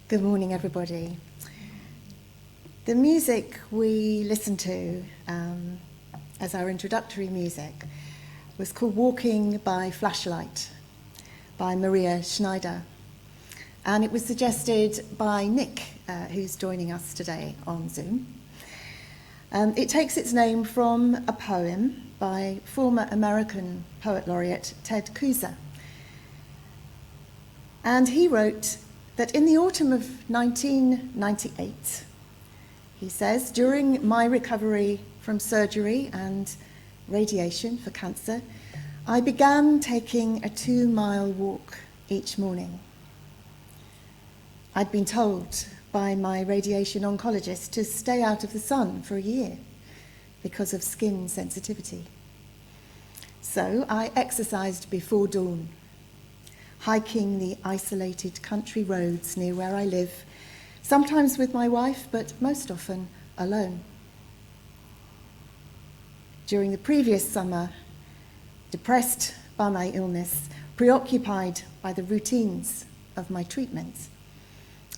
Good morning, everybody. The music we listened to as our introductory music was called Walking by Flashlight by Maria Schneider. And it was suggested by Nick, who's joining us today on Zoom. It takes its name from a poem by former American poet laureate Ted Kooser. And he wrote that in the autumn of 1998, he says, during my recovery from surgery and radiation for cancer, I began taking a 2-mile walk each morning. I'd been told by my radiation oncologist to stay out of the sun for a year because of skin sensitivity. So I exercised before dawn, hiking the isolated country roads near where I live, sometimes with my wife, but most often alone. During the previous summer, depressed by my illness, preoccupied by the routines of my treatments,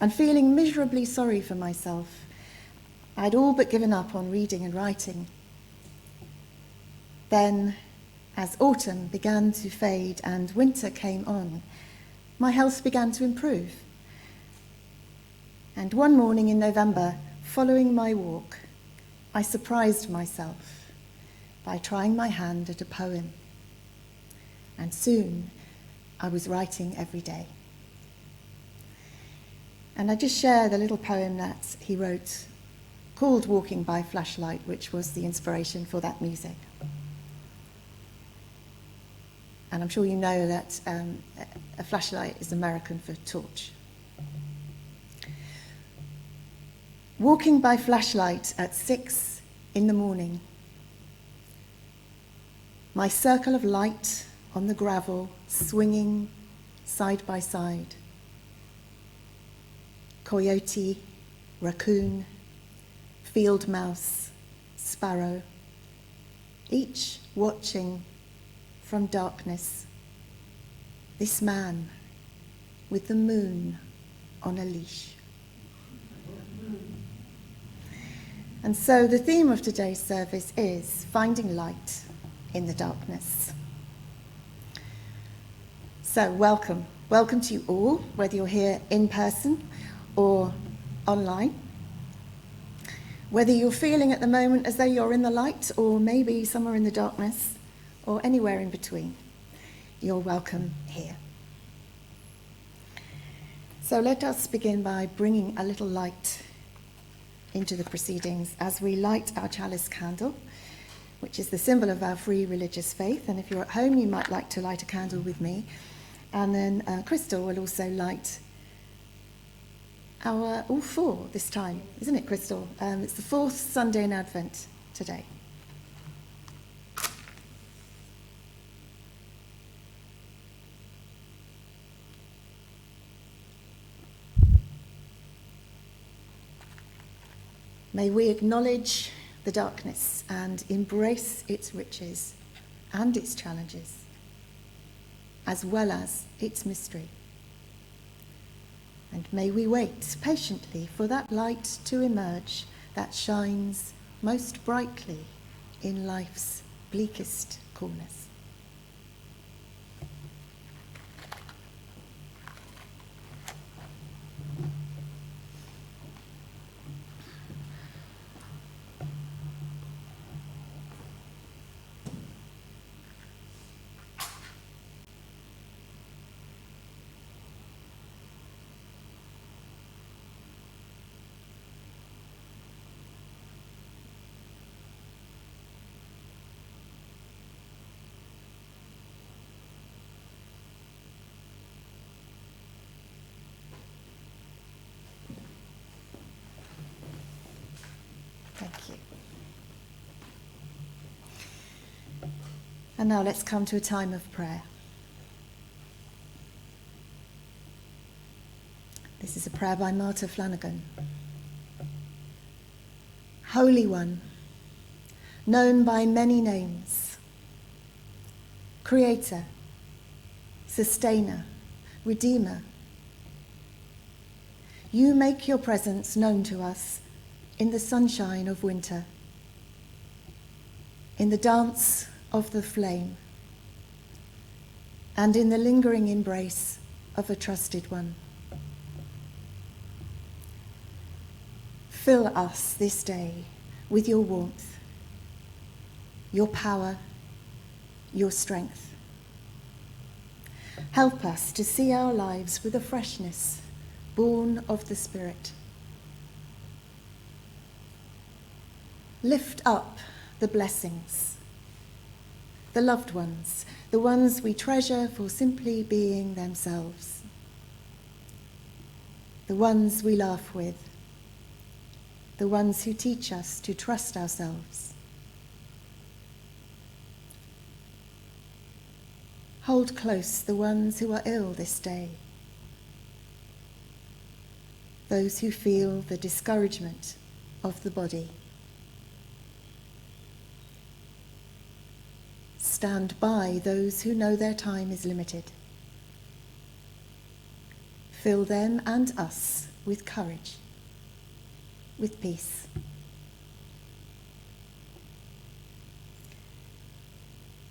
and feeling miserably sorry for myself, I'd all but given up on reading and writing. Then, as autumn began to fade and winter came on, my health began to improve. And one morning in November, following my walk, I surprised myself by trying my hand at a poem. And soon, I was writing every day. And I just share the little poem that he wrote called Walking by Flashlight, which was the inspiration for that music. And I'm sure you know that a flashlight is American for torch. Walking by flashlight at 6 in the morning. My circle of light on the gravel, swinging side by side. Coyote, raccoon, field mouse, sparrow, each watching from darkness, this man with the moon on a leash. And so the theme of today's service is finding light in the darkness. So welcome to you all, whether you're here in person or online. Whether you're feeling at the moment as though you're in the light or maybe somewhere in the darkness, or anywhere in between, you're welcome here. So let us begin by bringing a little light into the proceedings as we light our chalice candle, which is the symbol of our free religious faith. And if you're at home, you might like to light a candle with me. And then Crystal will also light our all four this time, isn't it, Crystal? It's the 4th Sunday in Advent today. May we acknowledge the darkness and embrace its riches and its challenges, as well as its mystery. And may we wait patiently for that light to emerge that shines most brightly in life's bleakest corners. Thank you. And now let's come to a time of prayer. This is a prayer by Marta Flanagan. Holy One, known by many names, Creator, Sustainer, Redeemer, You make your presence known to us in the sunshine of winter, in the dance of the flame, and in the lingering embrace of a trusted one. Fill us this day with your warmth, your power, your strength. Help us to see our lives with a freshness born of the Spirit. Lift up the blessings, the loved ones, the ones we treasure for simply being themselves, the ones we laugh with, the ones who teach us to trust ourselves. Hold close the ones who are ill this day, those who feel the discouragement of the body. Stand by those who know their time is limited. Fill them and us with courage, with peace.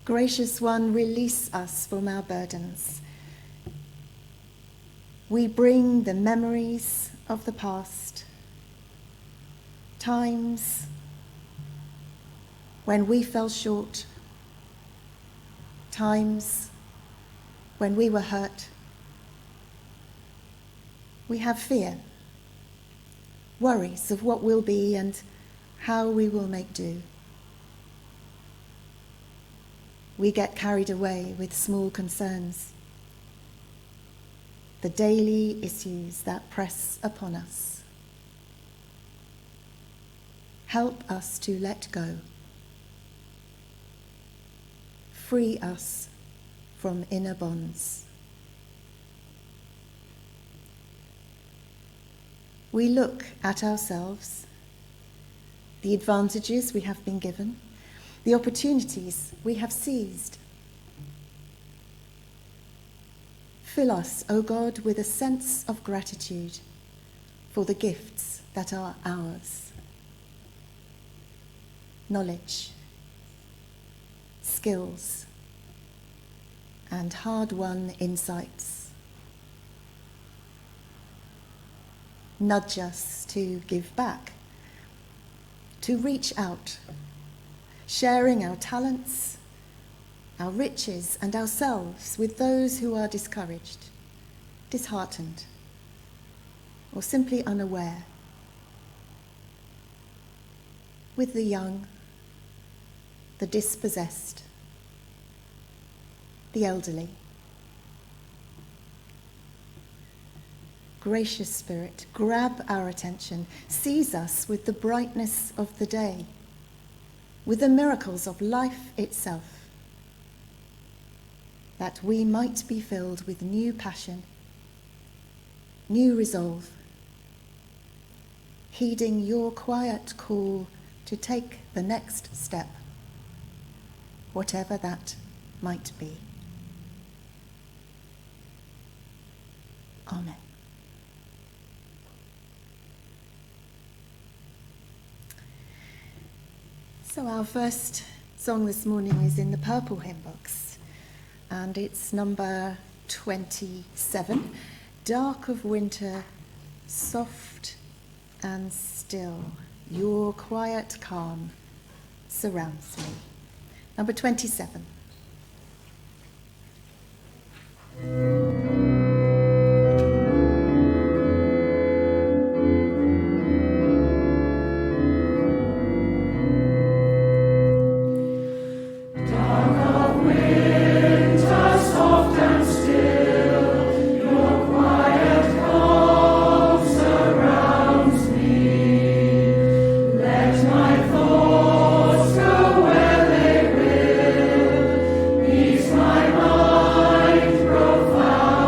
Gracious One, release us from our burdens. We bring the memories of the past, times when we fell short, times when we were hurt. We have fear, worries of what will be and how we will make do. We get carried away with small concerns, the daily issues that press upon us. Help us to let go. Free us from inner bonds. We look at ourselves, the advantages we have been given, the opportunities we have seized. Fill us, O God, with a sense of gratitude for the gifts that are ours. Knowledge, skills, and hard-won insights. Nudge us to give back, to reach out, sharing our talents, our riches, and ourselves with those who are discouraged, disheartened, or simply unaware, with the young, the dispossessed, the elderly. Gracious Spirit, grab our attention, seize us with the brightness of the day, with the miracles of life itself, that we might be filled with new passion, new resolve, heeding your quiet call to take the next step, whatever that might be. Amen. So our first song this morning is in the Purple Hymn Books, and it's number 27, Dark of Winter, Soft and Still, Your Quiet Calm Surrounds Me. Number 27. Profound.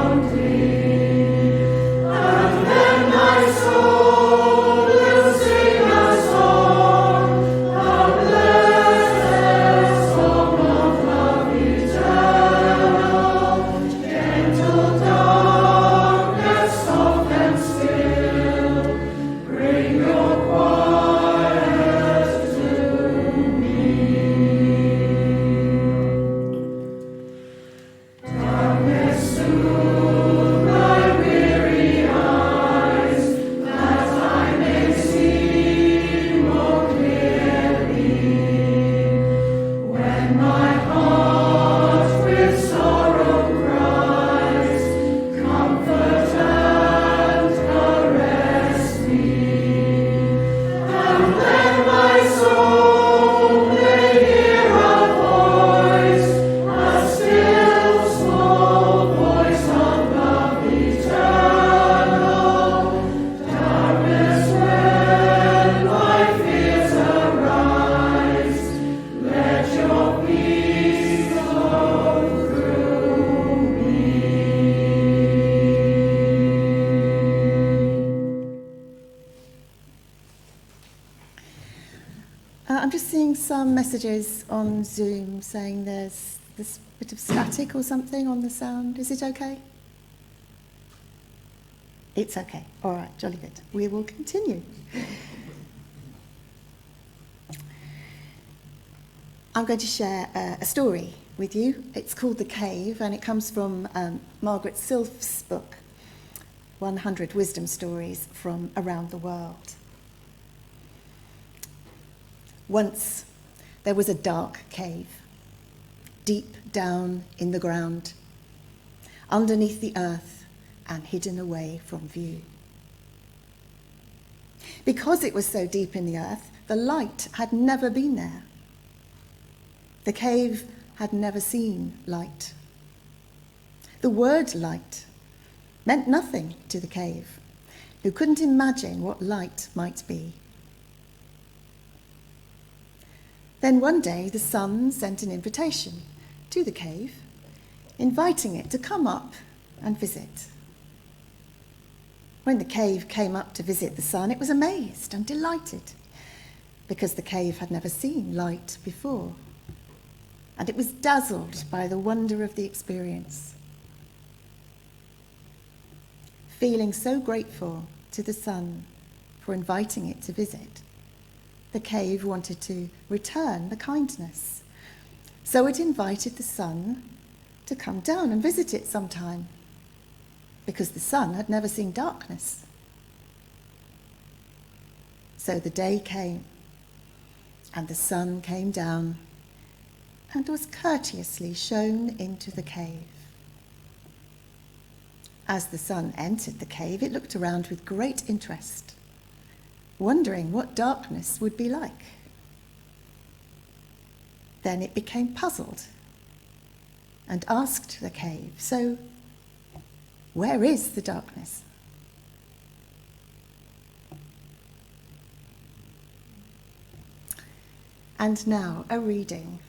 I'm just seeing some messages on Zoom saying there's this bit of static or something on the sound. Is it okay? It's okay. All right, jolly good. We will continue. I'm going to share a story with you. It's called The Cave, and it comes from Margaret Silf's book, 100 Wisdom Stories from Around the World. Once there was a dark cave, deep down in the ground, underneath the earth and hidden away from view. Because it was so deep in the earth, the light had never been there. The cave had never seen light. The word light meant nothing to the cave, who couldn't imagine what light might be. Then one day the sun sent an invitation to the cave, inviting it to come up and visit. When the cave came up to visit the sun, it was amazed and delighted, because the cave had never seen light before, and it was dazzled by the wonder of the experience. Feeling so grateful to the sun for inviting it to visit, the cave wanted to return the kindness. So it invited the sun to come down and visit it sometime, because the sun had never seen darkness. So the day came, and the sun came down and was courteously shown into the cave. As the sun entered the cave, it looked around with great interest, wondering what darkness would be like. Then it became puzzled and asked the cave, "So, where is the darkness?" And now a reading.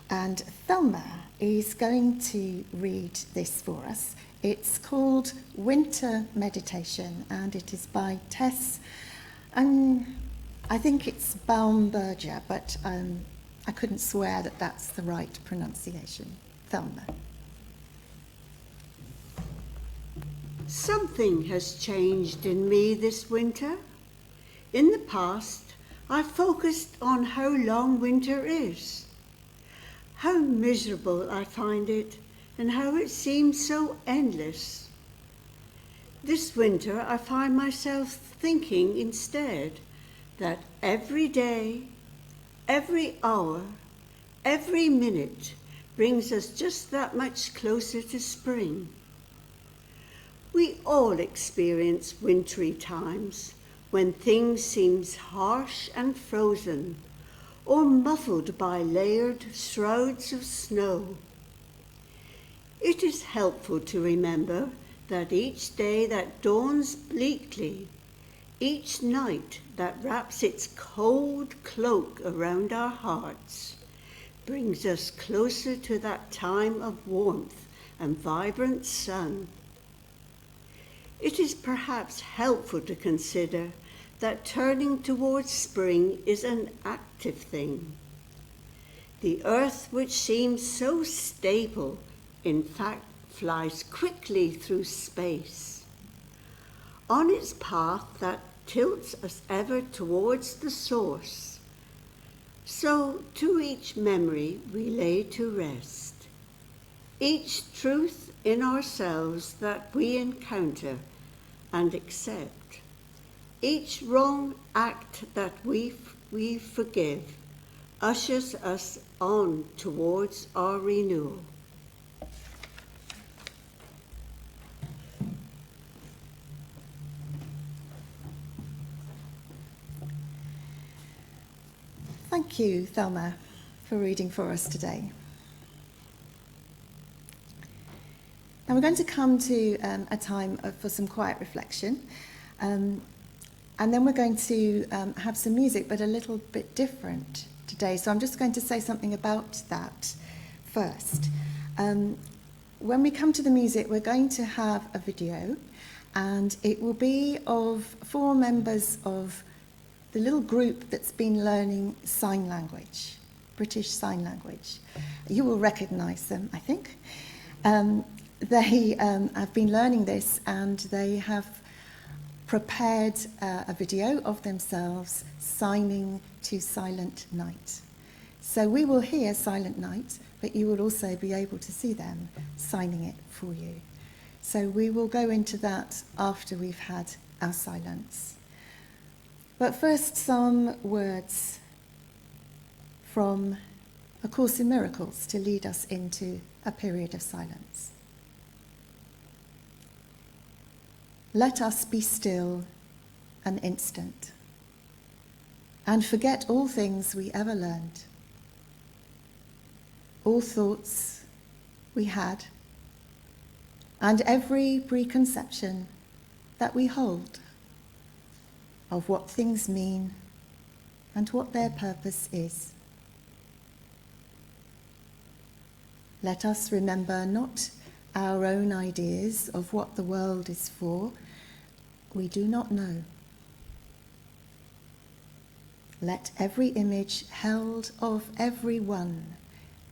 And Thelma is going to read this for us. It's called Winter Meditation, and it is by Tess, and I think it's Baumberger, but I couldn't swear that that's the right pronunciation. Thelma. Something has changed in me this winter. In the past, I focused on how long winter is, how miserable I find it, and how it seems so endless. This winter, I find myself thinking instead that every day, every hour, every minute brings us just that much closer to spring. We all experience wintry times when things seem harsh and frozen, or muffled by layered shrouds of snow. It is helpful to remember that each day that dawns bleakly, each night that wraps its cold cloak around our hearts, brings us closer to that time of warmth and vibrant sun. It is perhaps helpful to consider that turning towards spring is an active thing. The earth, which seems so stable, in fact flies quickly through space, on its path that tilts us ever towards the source. So to each memory we lay to rest, each truth in ourselves that we encounter and accept, each wrong act that we forgive, ushers us on towards our renewal. Thank you, Thelma, for reading for us today. Now we're going to come to a time for some quiet reflection, and then we're going to have some music, but a little bit different today. So I'm just going to say something about that first. When we come to the music, we're going to have a video, and it will be of 4 members of the little group that's been learning sign language, British Sign Language. You will recognise them, I think. They have been learning this, and they have prepared a video of themselves signing to Silent Night. So we will hear Silent Night, but you will also be able to see them signing it for you. So we will go into that after we've had our silence. But first, some words from A Course in Miracles to lead us into a period of silence. Let us be still an instant and forget all things we ever learned, all thoughts we had, and every preconception that we hold of what things mean and what their purpose is. Let us remember not our own ideas of what the world is for. We do not know. Let every image held of every one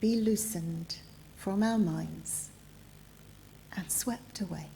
be loosened from our minds and swept away.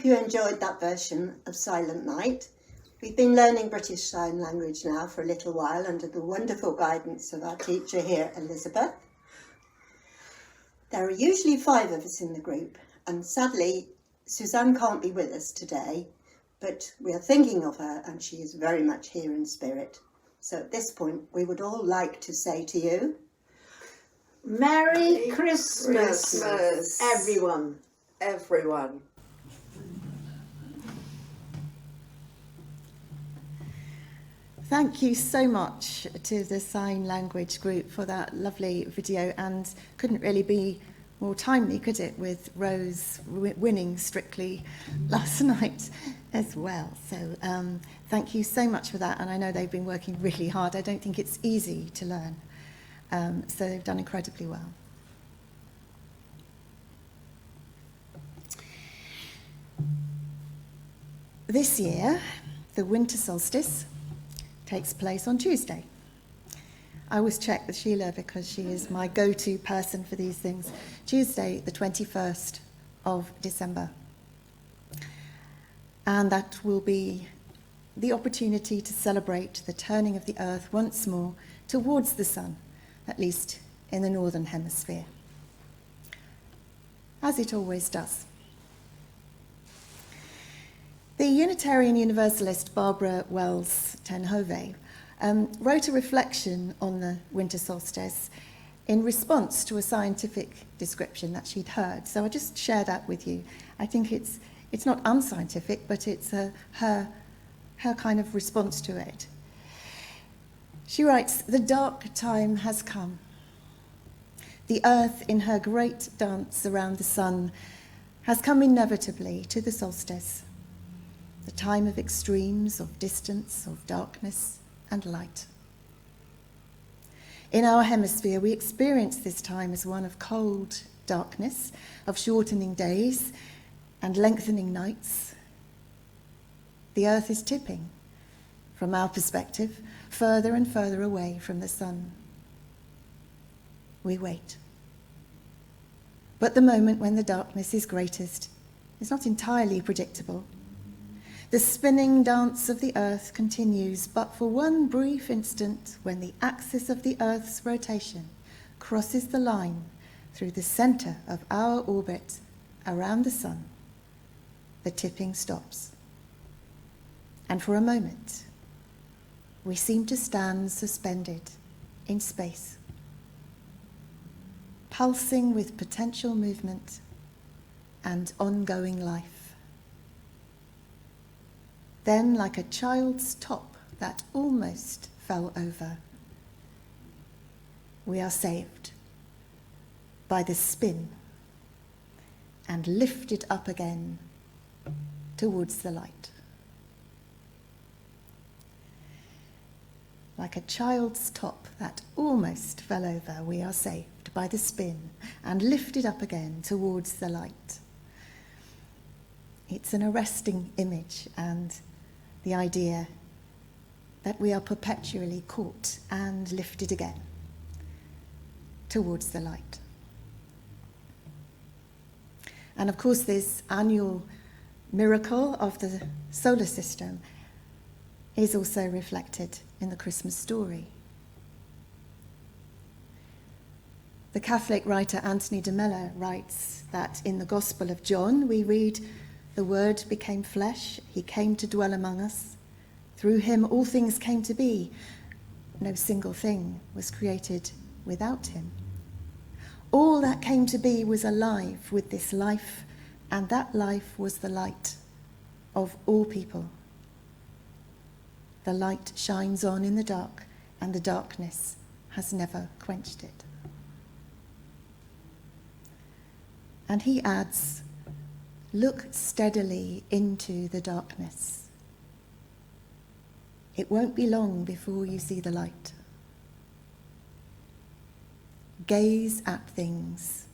hope you enjoyed that version of Silent Night. We've been learning British Sign Language now for a little while under the wonderful guidance of our teacher here, Elizabeth. There are usually 5 of us in the group, and sadly, Suzanne can't be with us today, but we are thinking of her and she is very much here in spirit. So at this point, we would all like to say to you, Merry Christmas, everyone. Thank you so much to the Sign Language group for that lovely video, and couldn't really be more timely, could it, with Rose winning Strictly last night as well. So thank you so much for that, and I know they've been working really hard. I don't think it's easy to learn, so they've done incredibly well. This year, the winter solstice takes place on Tuesday. I always check with Sheila because she is my go-to person for these things. Tuesday, the 21st of December. And that will be the opportunity to celebrate the turning of the earth once more towards the sun, at least in the northern hemisphere, as it always does. The Unitarian Universalist Barbara Wells ten Hove wrote a reflection on the winter solstice in response to a scientific description that she'd heard. So I'll just share that with you. I think it's not unscientific, but it's her kind of response to it. She writes, "The dark time has come. The earth in her great dance around the sun has come inevitably to the solstice, the time of extremes, of distance, of darkness and light. In our hemisphere, we experience this time as one of cold darkness, of shortening days and lengthening nights. The earth is tipping, from our perspective, further and further away from the sun. We wait. But the moment when the darkness is greatest is not entirely predictable. The spinning dance of the earth continues, but for one brief instant when the axis of the earth's rotation crosses the line through the center of our orbit around the sun, the tipping stops. And for a moment, we seem to stand suspended in space, pulsing with potential movement and ongoing life. Then, like a child's top that almost fell over, we are saved by the spin and lifted up again towards the light. Like a child's top that almost fell over, we are saved by the spin and lifted up again towards the light. It's an arresting image, and the idea that we are perpetually caught and lifted again towards the light. And of course, this annual miracle of the solar system is also reflected in the Christmas story. The Catholic writer Anthony de Mello writes that in the Gospel of John we read, "The Word became flesh, he came to dwell among us. Through him all things came to be. No single thing was created without him. All that came to be was alive with this life, and that life was the light of all people. The light shines on in the dark, and the darkness has never quenched it." And he adds, "Look steadily into the darkness. It won't be long before you see the light. Gaze at things.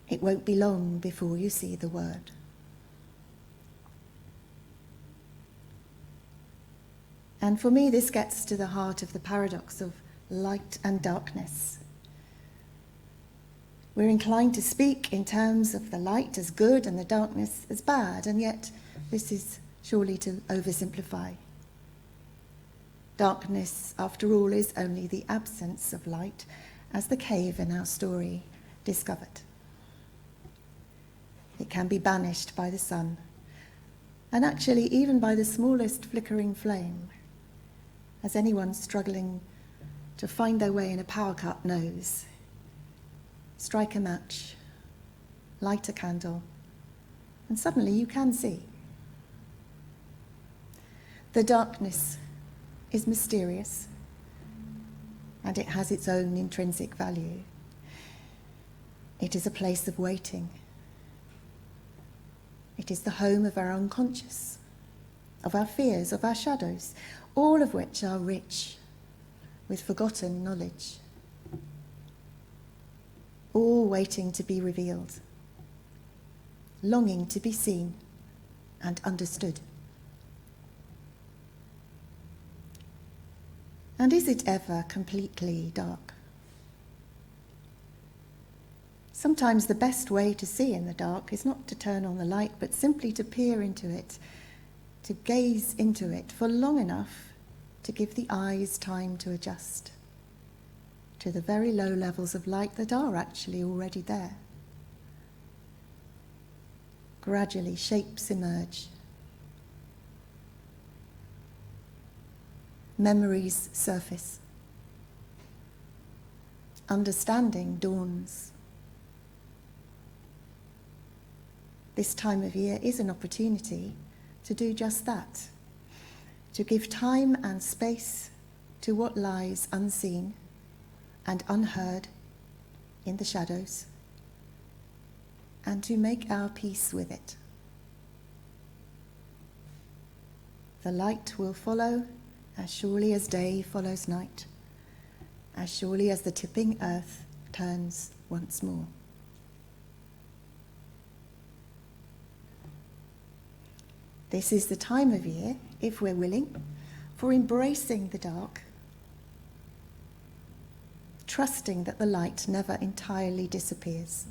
It won't be long before you see the word." And for me, this gets to the heart of the paradox of light and darkness. We're inclined to speak in terms of the light as good and the darkness as bad, and yet this is surely to oversimplify. Darkness, after all, is only the absence of light, as the cave in our story discovered. It can be banished by the sun, and actually even by the smallest flickering flame, as anyone struggling to find their way in a power cut knows. Strike a match, light a candle, and suddenly you can see. The darkness is mysterious, and it has its own intrinsic value. It is a place of waiting. It is the home of our unconscious, of our fears, of our shadows, all of which are rich with forgotten knowledge, all waiting to be revealed, longing to be seen and understood. And is it ever completely dark? Sometimes the best way to see in the dark is not to turn on the light, but simply to peer into it, to gaze into it for long enough to give the eyes time to adjust to the very low levels of light that are actually already there. Gradually, shapes emerge. Memories surface. Understanding dawns. This time of year is an opportunity to do just that, to give time and space to what lies unseen and unheard in the shadows, and to make our peace with it. The light will follow as surely as day follows night, as surely as the tipping earth turns once more. This is the time of year, if we're willing, for embracing the dark, trusting that the light never entirely disappears,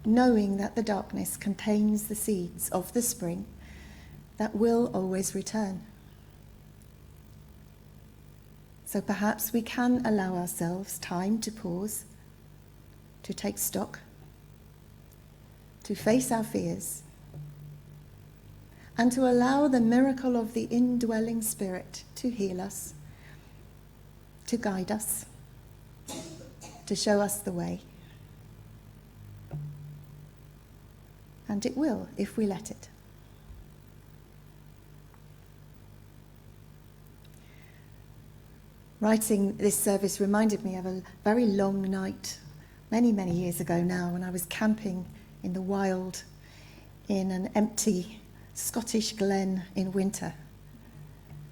knowing that the darkness contains the seeds of the spring that will always return. So perhaps we can allow ourselves time to pause, to take stock, to face our fears, and to allow the miracle of the indwelling Spirit to heal us, to guide us, to show us the way. And it will, if we let it. Writing this service reminded me of a very long night, many, many years ago now, when I was camping in the wild in an empty Scottish glen in winter.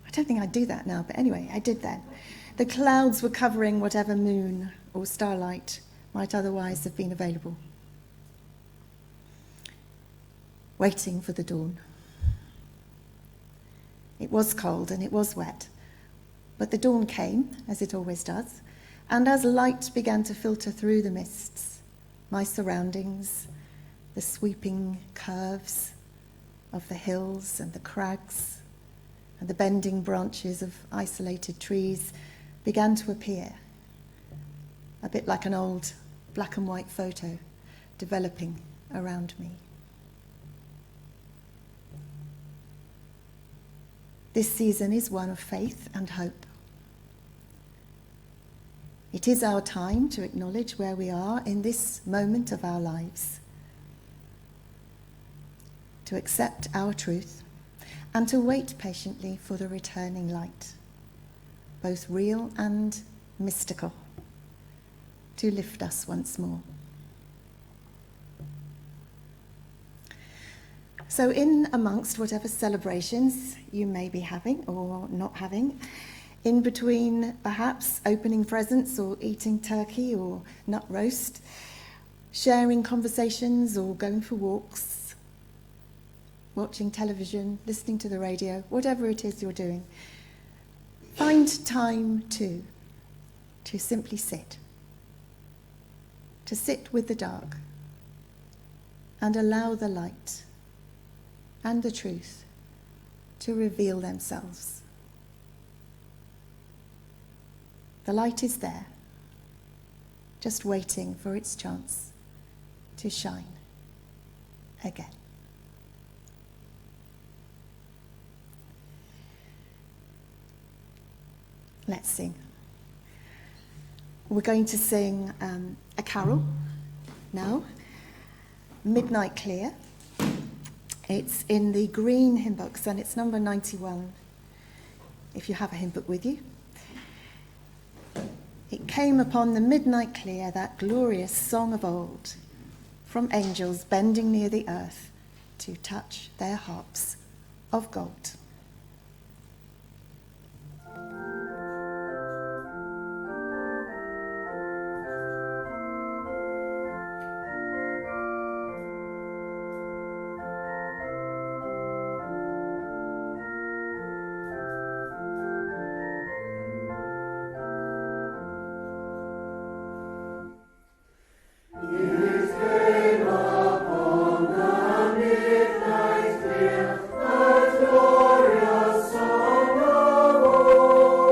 I don't think I'd do that now, but anyway, I did then. The clouds were covering whatever moon or starlight might otherwise have been available. Waiting for the dawn. It was cold and it was wet, but the dawn came, as it always does, and as light began to filter through the mists, my surroundings, the sweeping curves of the hills and the crags and the bending branches of isolated trees began to appear, a bit like an old black and white photo developing around me. This season is one of faith and hope. It is our time to acknowledge where we are in this moment of our lives, to accept our truth, and to wait patiently for the returning light, both real and mystical, to lift us once more. So in amongst whatever celebrations you may be having or not having, in between perhaps opening presents or eating turkey or nut roast, sharing conversations or going for walks, watching television, listening to the radio, whatever it is you're doing, find time to simply sit. to sit with the dark and allow the light and the truth to reveal themselves. The light is there, just waiting for its chance to shine again. Let's sing. We're going to sing a carol now, Midnight Clear. It's in the green hymn books and it's number 91, if you have a hymn book with you. It came upon the midnight clear, that glorious song of old, from angels bending near the earth to touch their harps of gold. Glorious song of old.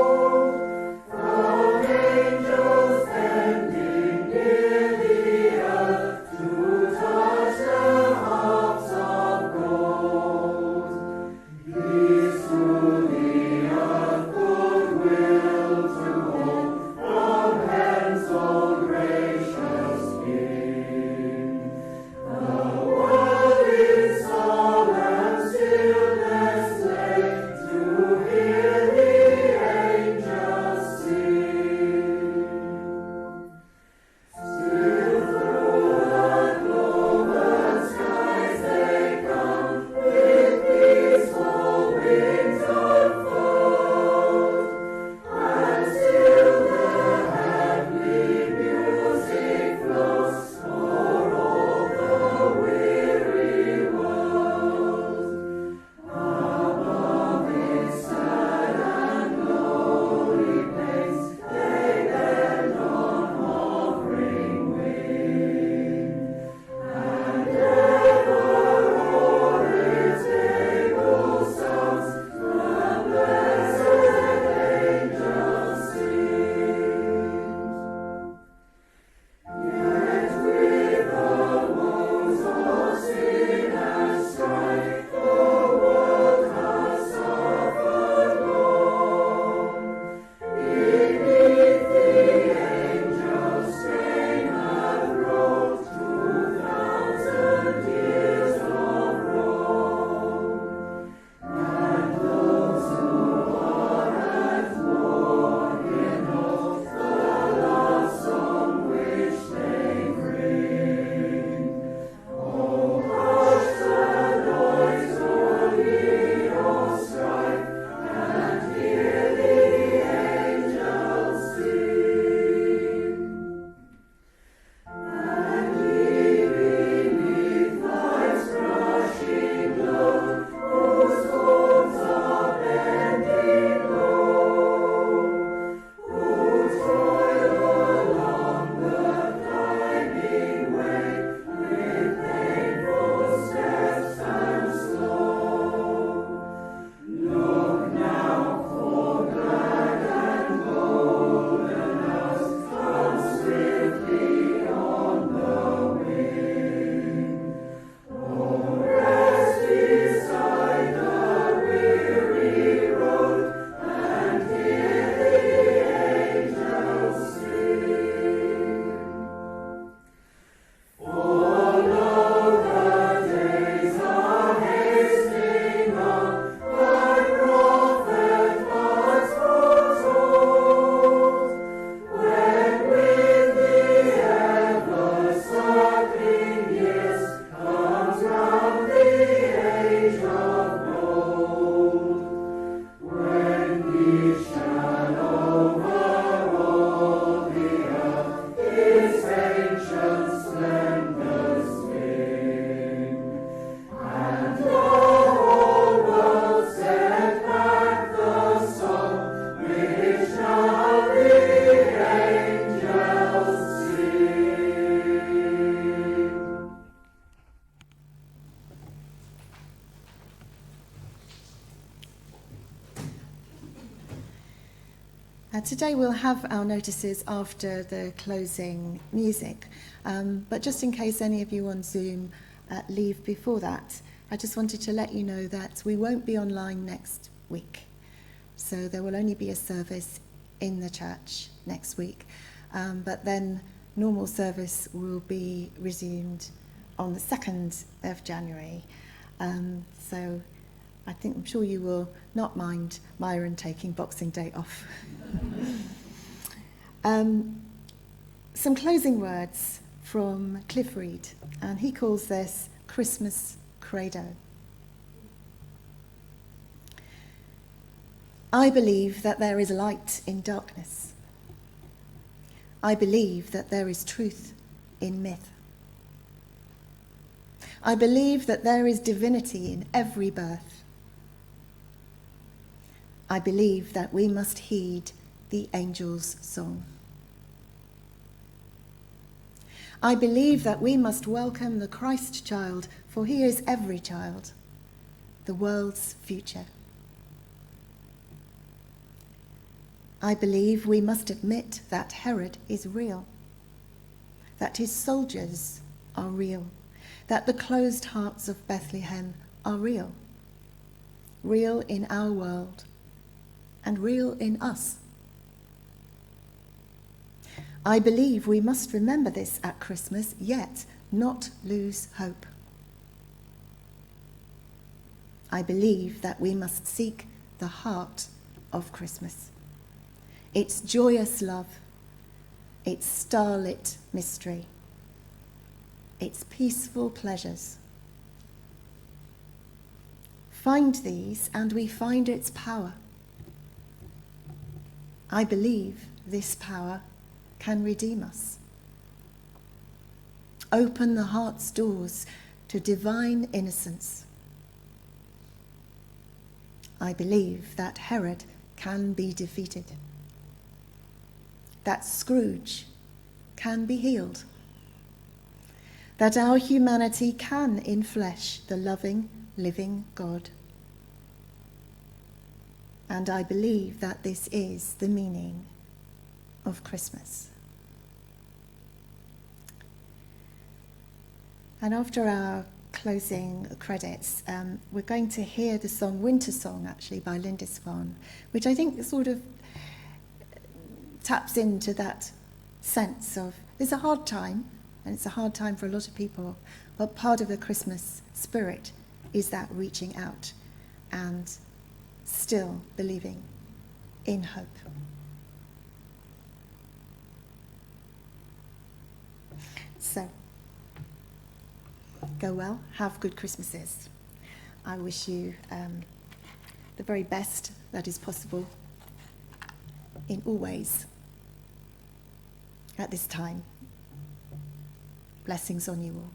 Today we'll have our notices after the closing music, but just in case any of you on Zoom leave before that, I just wanted to let you know that we won't be online next week. So there will only be a service in the church next week, but then normal service will be resumed on the 2nd of January. So I'm sure you will not mind Myron taking Boxing Day off. Some closing words from Cliff Reed, and he calls this Christmas Credo. I believe that there is light in darkness. I believe that there is truth in myth. I believe that there is divinity in every birth. I believe that we must heed the angel's song. I believe that we must welcome the Christ child, for he is every child, the world's future. I believe we must admit that Herod is real, that his soldiers are real, that the closed hearts of Bethlehem are real, real in our world and real in us. I believe we must remember this at Christmas, yet not lose hope. I believe that we must seek the heart of Christmas, its joyous love, its starlit mystery, its peaceful pleasures. Find these and we find its power. I believe this power can redeem us. Open the heart's doors to divine innocence. I believe that Herod can be defeated, that Scrooge can be healed, that our humanity can inflesh the loving, living God. And I believe that this is the meaning of Christmas. And after our closing credits, we're going to hear the song Winter Song, actually, by Lindisfarne, which I think sort of taps into that sense of it's a hard time, and it's a hard time for a lot of people, but part of the Christmas spirit is that reaching out and still believing in hope. So, go well, have good Christmases. I wish you the very best that is possible in all ways at this time. Blessings on you all.